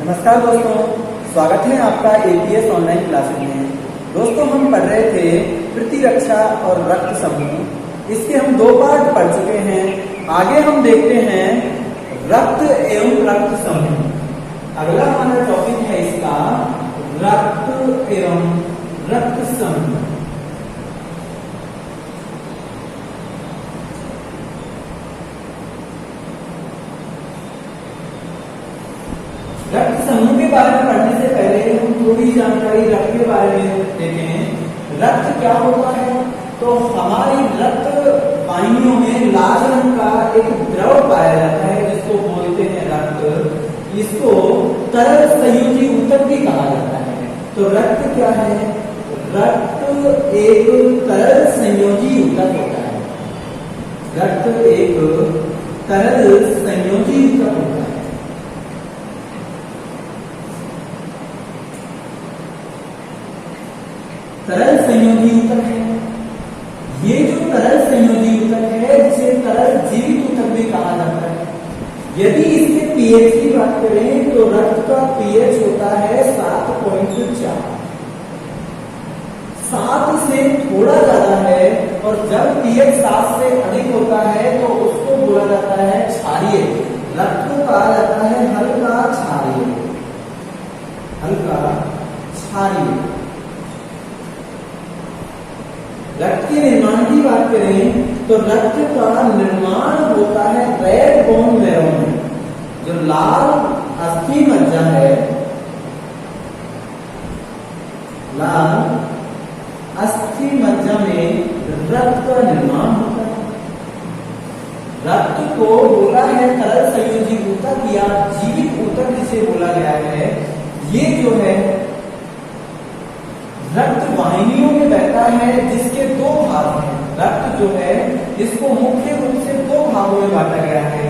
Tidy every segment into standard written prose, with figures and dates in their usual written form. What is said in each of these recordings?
नमस्कार दोस्तों, स्वागत है आपका एपीएस ऑनलाइन क्लासेस में। दोस्तों, हम पढ़ रहे थे प्रतिरक्षा और रक्त समूह। इसके हम 2 पार्ट पढ़ चुके हैं। आगे हम देखते हैं रक्त एवं रक्त समूह। अगला हमारा टॉपिक है इसका रक्त एवं रक्त समूह। रक्त समूह के बारे में पढ़ने से पहले हम थोड़ी जानकारी रक्त के बारे में देखें। रक्त क्या होता है? तो हमारी रक्त वाहिनियों में लाल रंग का एक द्रव पाया जाता है जिसको बोलते हैं रक्त। इसको तरल संयोजी ऊतक भी कहा जाता है। तो रक्त क्या है? रक्त एक तरल संयोजी ऊतक होता है। रक्त एक तरल संयोजी ऊतक होता है। तरल संयोजी ऊतक है। ये जो तरल संयोजी ऊतक है जिसे तरल जीवित ऊतक भी कहा जाता है। यदि इसके पीएच की बात करें तो रक्त का पीएच होता है 7.4। 7 से थोड़ा ज्यादा है, और जब पीएच 7 से अधिक होता है तो उसको बोला जाता है क्षारीय। रक्त को कहा जाता है हल्का क्षारीय। हल्का क्षारीय। रक्त के निर्माण की बात करें तो रक्त का निर्माण होता है रेड बोन मैरो में। जो लाल अस्थि मज्जा है, लाल अस्थि मज्जा में रक्त का निर्माण होता है। रक्त को बोला है तरल संयोजी ऊतक या जीवित ऊतक जिसे बोला गया है। ये जो है रक्त वाहिनियों में बहता है जिसके 2 भाग हैं। रक्त जो है इसको मुख्य रूप से 2 भागों में बांटा गया है।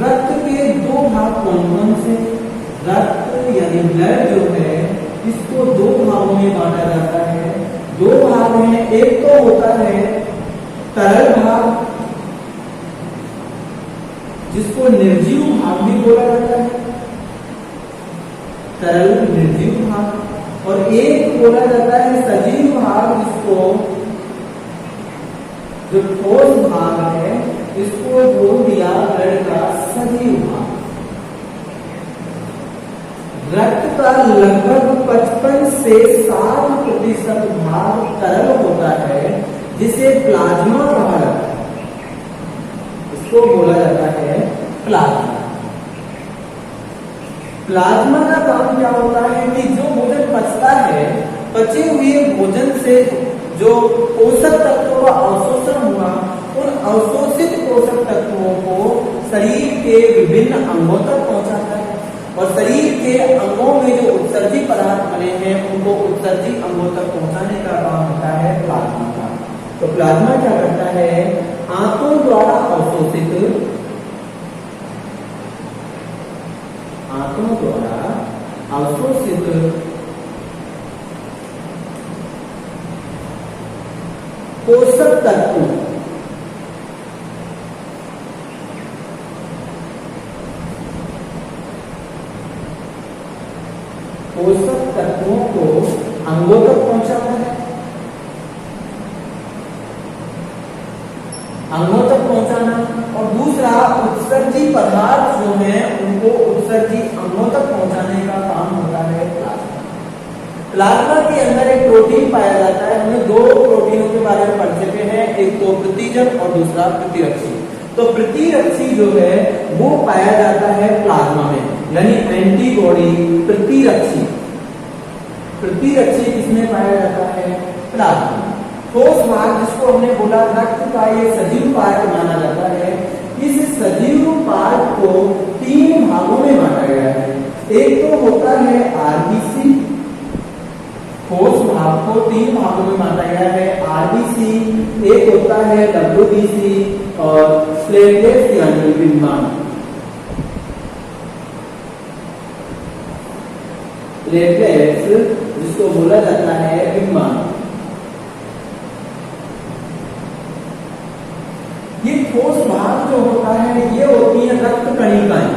रक्त के 2 भाग कौन कौन से? रक्त यानी ब्लड जो है इसको 2 भागों में बांटा जाता है। 2 भाग हैं। एक तो होता है तरल भाग जिसको निर्जीव भाग भी बोला जाता है, तरल निर्जीव भाग। और एक बोला जाता है सजीव भाग जिसको जो ठोस भाग है इसको बोल दिया ब्लड का सजीव भाग। रक्त का लगभग 55 से 60% भाग तरल होता है जिसे प्लाज्मा कहा जाता है। इसको बोला जाता है प्लाज्मा। प्लाज्मा का काम क्या होता है कि जो भोजन पचता है, पचे हुए भोजन से जो पोषक तत्वों का अवशोषण हुआ, उन अवशोषित पोषक तत्वों को शरीर के विभिन्न अंगों तक पहुंचाता है। और शरीर के अंगों में जो उत्सर्जी पदार्थ बने हैं उनको उत्सर्जी अंगों तक पहुंचाने का काम होता है प्लाज्मा का। तो प्लाज्मा क्या करता है? आंतों द्वारा अवशोषित पोषक तत्वों को अंगों तक पहुंचाता है। अंगों तक पहुंचाना। और दूसरा उत्सर्जी पदार्थ जो है उनको उत्सर्जी अंगों तक पहुंचाने का काम होता है प्लाज्मा। प्लाज्मा के अंदर एक प्रोटीन पाया जाता है। हमने 2 प्रोटीनों के बारे में पढ़ चुके हैं, एक तो प्रतिजन और दूसरा प्रतिरक्षी। तो प्रतिरक्षी जो है वो पाया जाता है प्लाज्मा में, यानी एंटीबॉडी प्रतिरक्षी। प्रतिरक्षी किसमें पाया जाता है? प्लाज्मा। ठोस भाग जिसको हमने बोला रक्त का ये सजीव पार्ट माना जाता है। इस सजीव पार्ट को 3 भागों में बांटा गया है। एक तो होता है आरबीसी। ठोस भाग को 3 भागों में बांटा गया है। आरबीसी, एक होता है डब्ल्यूबीसी और प्लेटलेट्स यानी विमान। प्लेटलेट्स जिसको बोला जाता है विमान। ये ठोस भाग जो होता है ये होती है रक्त कणिकाएं।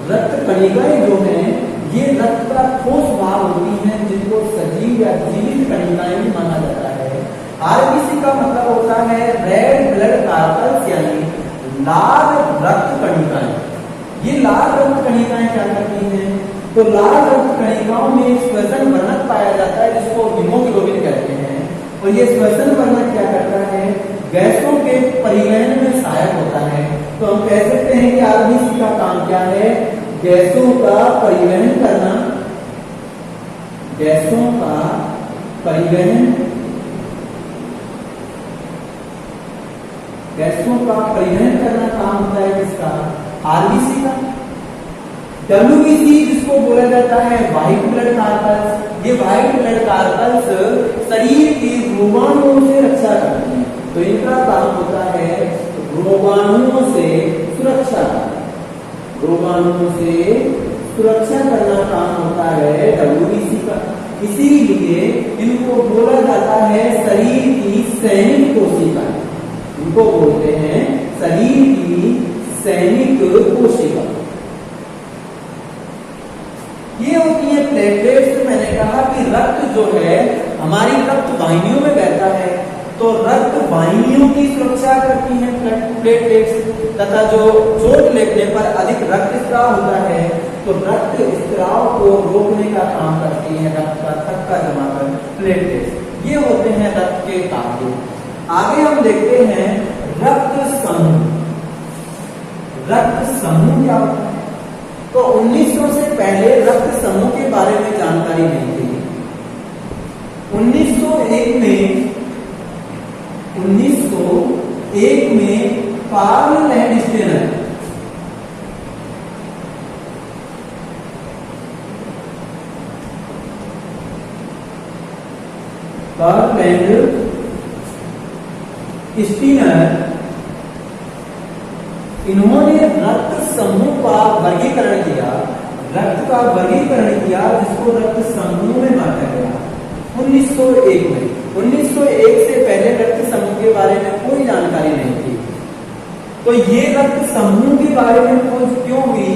रक्त कणिकाएं जो हैं ये रक्त का ठोस भाग होती हैं, जिनको सजीव या जीवित कणिकाएं भी माना जाता है। आरबीसी का मतलब होता है रेड ब्लड कार्पल्स, यानी लाल रक्त कणिकाएं। ये लाल रक्त कणिकाएं क्या करती हैं? तो लाल रक्त कणिकाओं में श्वसन वर्णक पाया जाता है, जिसको हीमोग्लोबिन कहते हैं। और ये श्वसन वर्णक क्या करता है? गैसों के परिवहन में सहायक होता है। तो हम कह सकते हैं कि आरबीसी का काम क्या है? गैसों का परिवहन करना, गैसों का परिवहन, गैसों का परिवहन करना काम होता है किसका? आरबीसी का। डब्ल्यूबीसी जिसको बोला जाता है व्हाइट ब्लड कार्पल्स, ये व्हाइट ब्लड कार्पल्स शरीर की रोगाणुओं से रक्षा करते हैं। तो इनका काम होता है रोगाणुओं से सुरक्षा, रोगाणुओं से सुरक्षा करना काम होता है डब्ल्यूबीसी का। इसीलिए इनको बोला जाता है शरीर की सैनिक कोशिका, इनको बोलते हैं शरीर की सैनिक कोशिका। ये होती है प्लेटलेट्स। मैंने कहा कि रक्त जो है हमारी रक्त वाहिनियों में बहता है, तो रक्त वाहिनियों की सुरक्षा करती हैं प्लेटलेट्स, तथा जो चोट लगने पर अधिक रक्त स्त्राव होता है तो रक्त स्त्राव को रोकने का काम करती है रक्त का थक्का जमा कर प्लेटलेट्स। ये होते हैं रक्त के कार्य। आगे हम देखते हैं रक्त समूह। रक्त समूह क्या होता है? तो 1900 से पहले रक्त समूह के बारे में जानकारी नहीं थी। 1901 में कार्ल लैंडस्टेनर, कार्ल लैंडस्टीनर, इन्होंने रक्त समूह का वर्गीकरण किया, रक्त का वर्गीकरण किया, जिसको रक्त समूह में बांटा गया 1901 में। 1901 से पहले रक्त समूह के बारे में कोई जानकारी नहीं थी। तो ये रक्त समूह के बारे में खोज क्यों हुई?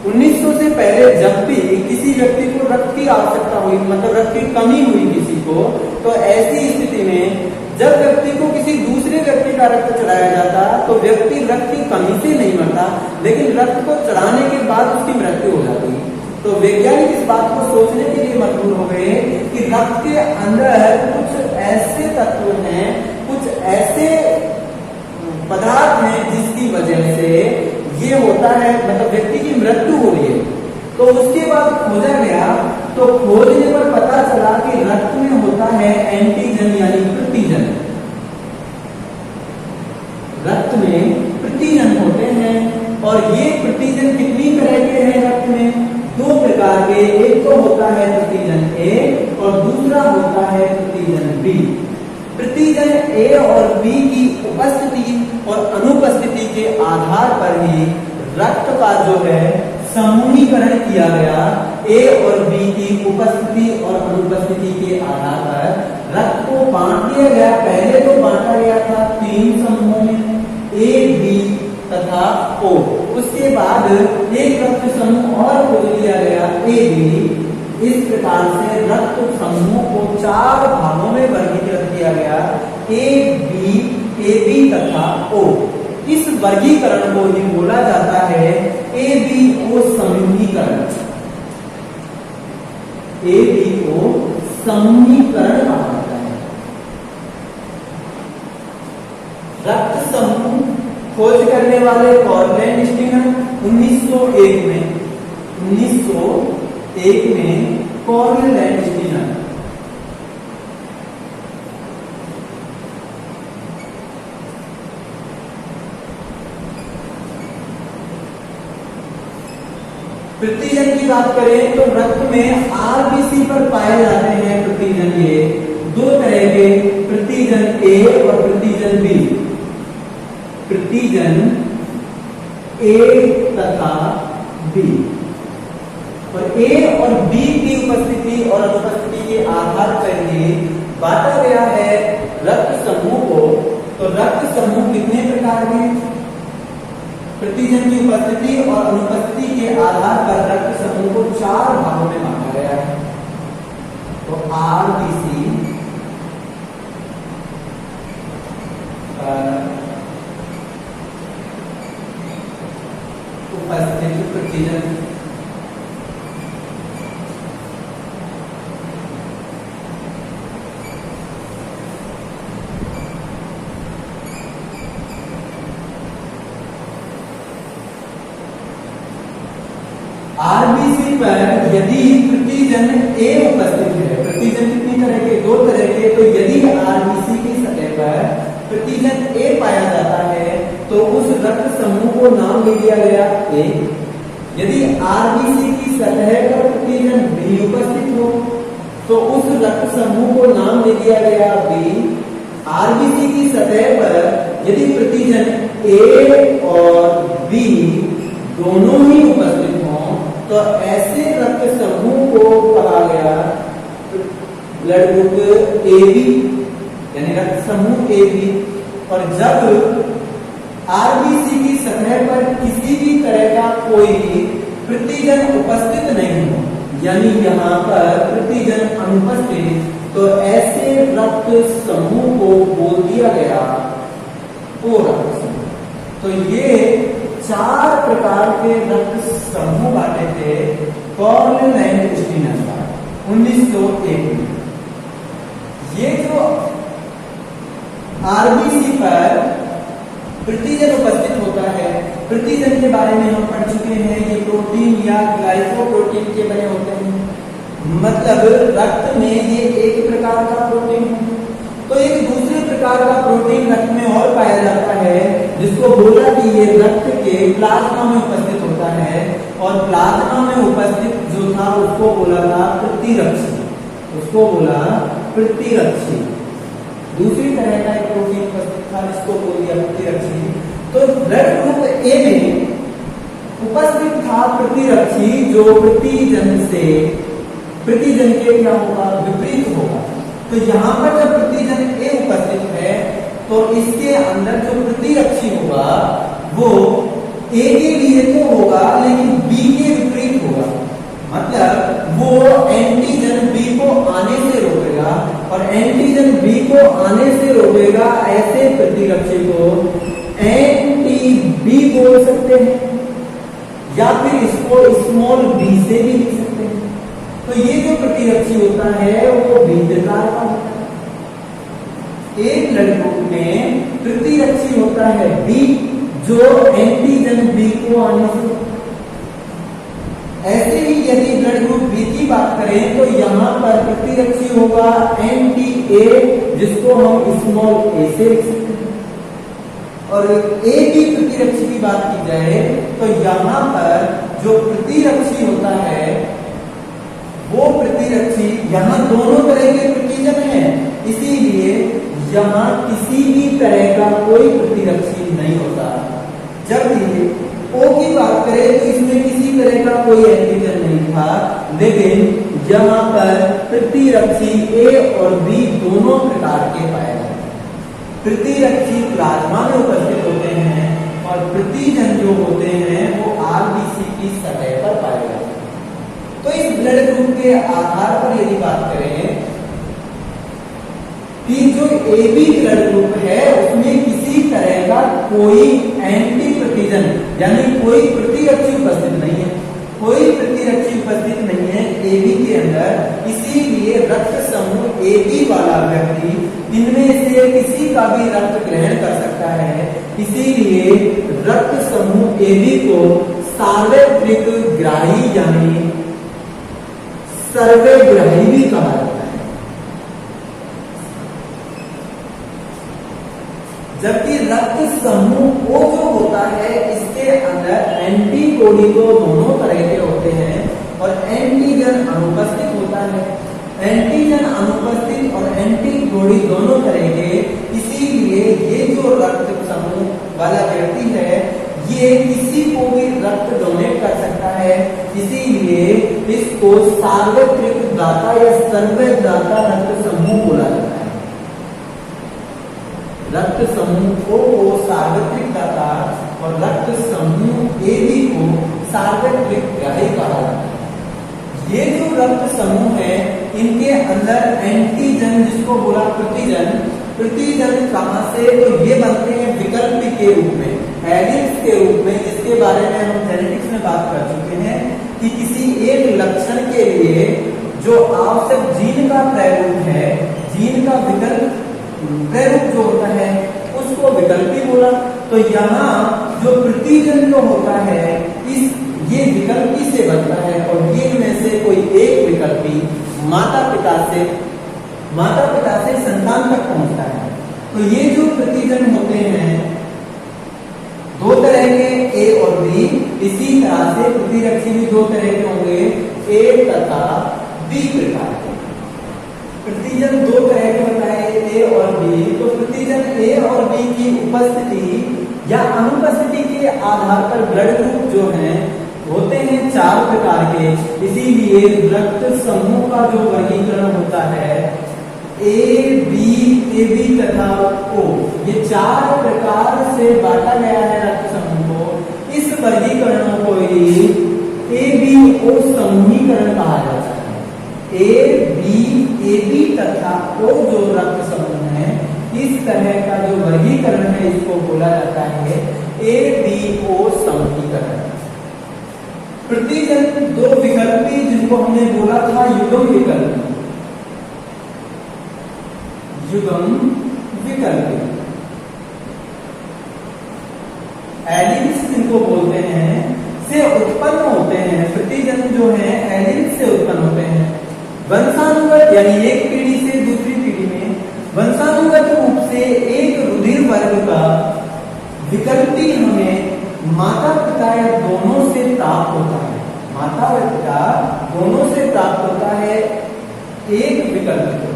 1900 से पहले जब भी किसी व्यक्ति को रक्त की आवश्यकता हुई, मतलब रक्त की कमी हुई किसी को, तो ऐसी स्थिति में जब व्यक्ति को किसी दूसरे व्यक्ति का रक्त चढ़ाया जाता तो व्यक्ति रक्त की कमी से नहीं मरता, लेकिन रक्त को चढ़ाने के बाद उसकी मृत्यु हो जाती। तो वैज्ञानिक इस बात को सोचने के लिए मजबूर हो गए कि रक्त के अंदर कुछ ऐसे तत्व हैं, कुछ ऐसे पदार्थ हैं जिसकी वजह से ये होता है, मतलब व्यक्ति की मृत्यु हो रही है। तो उसके बाद खोजा गया, तो खोजने पर पता चला कि रक्त में होता है एंटीजन यानी प्रतिजन। रक्त में प्रतिजन होते हैं, और ये प्रतिजन कितनी तरह के हैं रक्त में? 2 प्रकार के। एक तो होता है प्रतिजन ए और दूसरा होता है प्रतिजन बी। प्रतिजन ए और बी की उपस्थिति और अनुपस्थिति के आधार पर ही रक्त का जो है समूहीकरण किया गया। ए और बी की उपस्थिति और अनुपस्थिति के आधार पर रक्त को बांट दिया गया। पहले तो बांटा गया था 3 समूहों में, ए, बी तथा ओ। उसके बाद एक रक्त समूह और खोज लिया गया, ए बी। इस प्रकार से रक्त समूह को 4 भागों में वर्गीकृत किया गया, ए बी तथा ओ। इस वर्गीकरण को ही बोला जाता है ABO समूहीकरण। ABO समूहीकरण कहा जाता है। रक्त समूह खोज करने वाले कार्ल लैंडस्टीनर 1901 में कार्ल लैंडस्टीनर। प्रतिजन की बात करें तो रक्त में आरबीसी पर पाए जाते हैं प्रतिजन। ये 2 तरह के प्रतिजन ए और प्रतिजन बी। प्रतिजन ए तथा बी, और ए और बी की उपस्थिति और अनुपस्थिति के आधार पर ही बांटा गया है रक्त समूह को। तो रक्त समूह कितने प्रकार के? प्रतिजन की उपस्थिति और अनुपस्थिति के आधार पर रक्त समूह को 4 भागों में बांटा गया है। तो आरबीसी उपस्थित प्रतिजन आरबीसी पर यदि प्रतिजन ए उपस्थित है, प्रतिजन कितनी तरह के? 2 तरह के। तो यदि आरबीसी की सतह पर प्रतिजन ए पाया जाता है तो उस रक्त समूह को नाम दे दिया गया ए। यदि आरबीसी की सतह पर प्रतिजन बी उपस्थित हो तो उस रक्त समूह को नाम दे दिया गया बी। आरबीसी की सतह पर यदि प्रतिजन ए और बी दोनों ही उपस्थित तो ऐसे रक्त समूह को कहा गया ब्लड ग्रुप ए बी, यानी रक्त समूह ए बी। और जब आरबीसी की सतह पर किसी भी तरह का कोई प्रतिजन उपस्थित नहीं हो, यानी यहाँ पर प्रतिजन अनुपस्थित, तो ऐसे रक्त समूह को बोल दिया गया ओ रक्त समूह। तो ये 4 प्रकार के रक्त समूह बांटे थे कॉर्ल एंड स्टीनर का 1901 में। ये जो आरबीसी पर प्रतिजन उपस्थित होता है, प्रतिजन के बारे में हम पढ़ चुके हैं। ये प्रोटीन या ग्लाइकोप्रोटीन के बने होते हैं, मतलब रक्त में ये एक प्रकार का प्रोटीन है। तो एक दूसरे प्रकार का प्रोटीन रक्त में और पाया जाता है जिसको बोला कि ये रक्त के प्लाज्मा में उपस्थित होता है, और प्लाज्मा में उपस्थित जो था उसको बोला था प्रतिरक्षी, उसको बोला प्रतिरक्षी। दूसरी तरह का एक प्रोटीन उपस्थित था जिसको बोल दिया प्रतिरक्षी। तो ब्लड ग्रुप ए में उपस्थित था प्रतिरक्षी जो प्रतिजन से, प्रतिजन के क्या होगा? विपरीत होगा। तो यहाँ पर जब प्रतिजन ए उपस्थित है तो इसके अंदर जो प्रतिरक्षी होगा वो ए के लिए तो होगा लेकिन बी के विपरीत होगा, मतलब वो एंटीजन बी को आने से रोकेगा, और एंटीजन बी को आने से रोकेगा ऐसे प्रतिरक्षी को एंटी बी बोल सकते हैं, या फिर इसको स्मॉल बी से भी लिख सकते हैं। तो ये जो प्रतिरक्षी होता है वो भिन्नकार का होता है। एक ब्लड ग्रुप में प्रतिरक्षी होता है बी जो एंटीजन बी को आने से। ऐसे ही यदि ब्लड ग्रुप बी की बात करें तो यहाँ पर प्रतिरक्षी होगा एंटी ए जिसको हम स्मॉल ए से लिख सकते हैं। और ए बी प्रतिरक्षी की बात की जाए तो यहाँ पर जो प्रतिरक्षी होता है वो प्रतिरक्षी, यहाँ दोनों तरह के प्रतिजन हैं, इसीलिए यहाँ किसी भी तरह का कोई प्रतिरक्षी नहीं होता। जब ओ की बात करें तो इसमें किसी तरह का कोई एंटीजन नहीं था, लेकिन यहाँ पर प्रतिरक्षी ए और बी दोनों प्रकार के पाए जाते हैं। प्रतिरक्षी प्लाज्मा में उपस्थित होते हैं और प्रतिजन जो होते हैं वो आरबीसी की सतह पर पाए जाते हैं। तो इस ब्लड ग्रुप के आधार पर यदि बात करें कि जो एबी ब्लड ग्रुप है उसमें किसी तरह का कोई एंटी प्रतिजन यानी कोई प्रतिरक्षी उपस्थित नहीं है, कोई प्रतिरक्षी उपस्थित नहीं है एबी के अंदर, इसीलिए रक्त समूह एबी वाला व्यक्ति इनमें से किसी का भी रक्त ग्रहण कर सकता है। इसीलिए रक्त समूह एबी को सार्वत्रिक ग्राही यानी सर्वग्राही भी कहा जाता है। जबकि रक्त समूह ओ जो होता है इसके अंदर एंटीबॉडी तो दोनों तरह के होते हैं और एंटीजन अनुपस्थित होता है। एंटीजन अनुपस्थित और एंटीबॉडी दोनों तरह के, इसीलिए ये जो रक्त समूह वाला व्यक्ति है ये किसी को भी रक्त डोनेट कर सकता है, इसीलिए इसको सार्वत्रिक दाता या सर्वदाता रक्त समूह बोला जाता है। रक्त समूह को सार्वत्रिक दाता और रक्त समूह ए बी को सार्वत्रिक ग्राही कहा जाता है। ये जो रक्त समूह है इनके अंदर एंटीजन, जिसको बोला प्रतिजन, प्रतिजन कहां से, तो ये बनते हैं विकल्पी के रूप में, एलिल्स के रूप में, जिसके बारे में हम जेनेटिक्स में बात कर चुके हैं कि किसी एक लक्षण के लिए जो आवश्यक जीन का प्रारूप है, जीन का विकल्प प्रारूप जो होता है उसको विकल्पी बोला। तो यहाँ जो प्रतिजन जो होता है ये विकल्पी से बनता है और ये में से कोई एक विकल्पी माता पिता से संतान तक पहुंचता है। तो ये जो प्रतिजन होते हैं दो तरह के, ए और बी। इसी तरह से प्रतिरक्षी भी दो तरह के होंगे, ए तथा बी प्रकार के। प्रतिजन दो तरह के बताए, ए और बी। तो प्रतिजन ए और बी की उपस्थिति या अनुपस्थिति के आधार पर ब्लड ग्रुप जो है होते हैं चार प्रकार के। इसीलिए रक्त समूह का जो वर्गीकरण होता है ए बी तथा ओ, ये चार प्रकार से बांटा गया है रक्त समूह को। इस वर्गीकरणों को ही ए बी ओ समूहीकरण कहा जाता है। ए बी तथा ओ जो रक्त समूह है, इस तरह का जो वर्गीकरण है इसको बोला जाता है ए बी ओ समूहीकरण। प्रतिजन दो विकल्पी, जिनको हमने बोला था युग्म विकल्पी, एलिल्स जिनको बोलते हैं से उत्पन्न होते हैं। प्रतिजन जो है एलिल्स से उत्पन्न होते हैं। वंशानुगत यानी एक पीढ़ी से दूसरी पीढ़ी में वंशानुगत रूप से एक रुधिर वर्ग का विकल्पी हमें माता पिता या दोनों से प्राप्त होता है। माता व पिता दोनों से प्राप्त होता है एक विकल्प।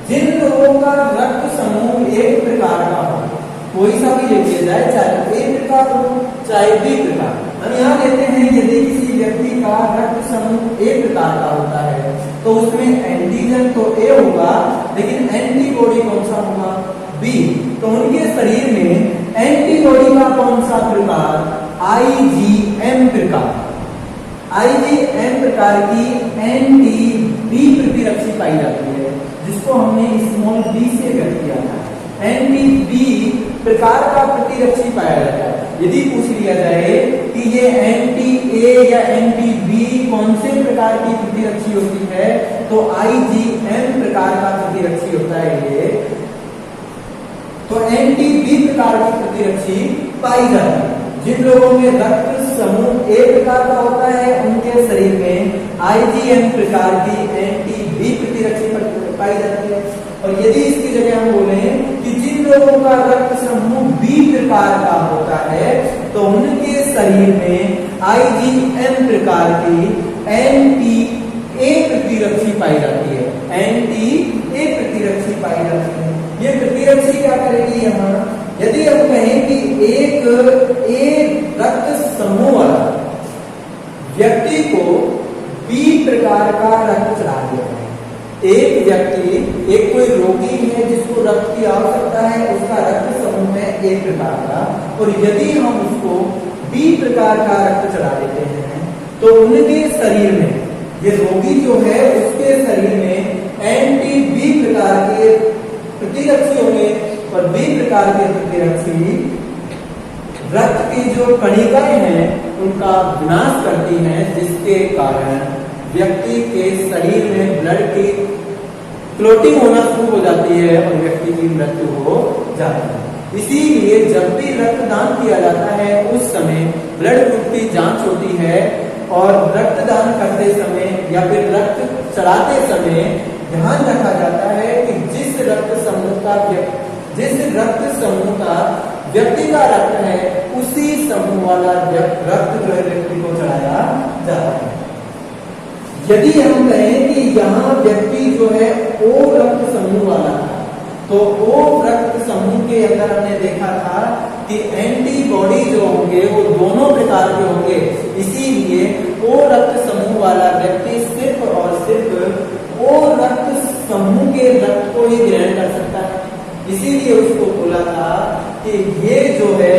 जिन लोगों का रक्त समूह एक प्रकार का हो, कोई सा भी ले लिया जाए, चाहे ए प्रकार हो चाहे बी प्रकार। हम यहाँ लेते हैं यदि किसी व्यक्ति का रक्त समूह ए प्रकार का होता है तो उसमें एंटीजन तो ए होगा, लेकिन एंटीबॉडी कौन सा होगा, बी। तो उनके शरीर में एंटीबॉडी का कौन सा प्रकार, आईजीएम प्रकार। आईजीएम प्रकार की एंटी बी प्रतिरक्षी पाई जाती है, जिसको हमने स्मॉल बी से व्यक्त किया था। एंटी बी प्रकार का प्रतिरक्षी पाया जाता है। यदि पूछ लिया जाए कि ये एंटी ए या एंटी बी कौन से प्रकार की प्रतिरक्षी होती है, तो आईजीएम प्रकार का प्रतिरक्षी होता है ये। तो एंटी बी प्रकार की प्रतिरक्षी पाई जाती है। जिन लोगों में रक्त समूह ए प्रकार का होता है उनके शरीर में आईजीएम प्रकार की एंटी बी प्रतिरक्षी पाई जाती है। और यदि इसकी जगह हम बोले कि जिन लोगों का रक्त समूह बी प्रकार का होता है तो उनके शरीर में आईजीएम प्रकार की एंटी ए प्रतिरक्षी पाई जाती है। एंटी ए प्रतिरक्षी पाई जाती है। ये प्रतिरक्षी क्या करेगी यहाँ, यदि हम कहें कि एक रक्त समूह वाला व्यक्ति को बी प्रकार का रक्त चढ़ा दिया है। एक व्यक्ति, एक कोई रोगी है जिसको रक्त की आवश्यकता है, उसका रक्त समूह है ए प्रकार का, और यदि हम उसको बी प्रकार का रक्त चढ़ा देते हैं तो उनके शरीर में, ये रोगी जो है उसके शरीर में एंटी बी प्रकार के प्रतिरक्षी होंगे और बी प्रकार के प्रतिरक्षी रक्त की जो कणिकाएं हैं उनका विनाश करती हैं, जिसके कारण व्यक्ति के शरीर में ब्लड की क्लोटिंग होना शुरू हो जाती है और व्यक्ति की मृत्यु हो जाती है। इसीलिए जब भी रक्तदान किया जाता है उस समय ब्लड ग्रुप की जांच होती है और रक्तदान करते समय या फिर रक्त चढ़ाते समय ध्यान रखा जाता है कि जिस रक्त समूह का व्यक्ति का रक्त है उसी समूह वाला रक्त जो है व्यक्ति को चढ़ाया जाता है। यदि हम कहें कि यहाँ व्यक्ति जो है ओ रक्त समूह वाला था, तो ओ रक्त समूह के अंदर हमने देखा था कि एंटीबॉडी जो होंगे वो दोनों प्रकार के होंगे। इसीलिए ओ रक्त समूह वाला व्यक्ति सिर्फ और सिर्फ ओ रक्त समूह के रक्त को ही ग्रहण कर सकता है। इसीलिए उसको बोला था कि ये जो है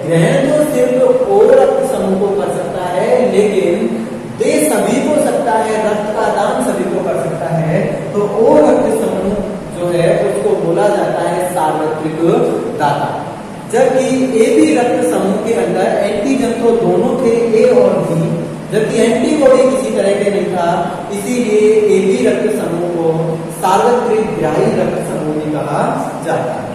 ग्रहण तो सिर्फ ओ रक्त समूह को कर सकता है, लेकिन दे सभी को सकता है, रक्त का दान सभी को कर सकता है। तो ओ रक्त समूह जो है उसको बोला जाता है सार्वत्रिक दाता। जबकि ए बी रक्त समूह के अंदर एंटीजन तो दोनों थे, ए और बी, जबकि एंटीबॉडी किसी तरह के नहीं था, इसीलिए ए बी रक्त समूह को सार्वत्रिक ग्राही रक्त समूह भी कहा जाता है।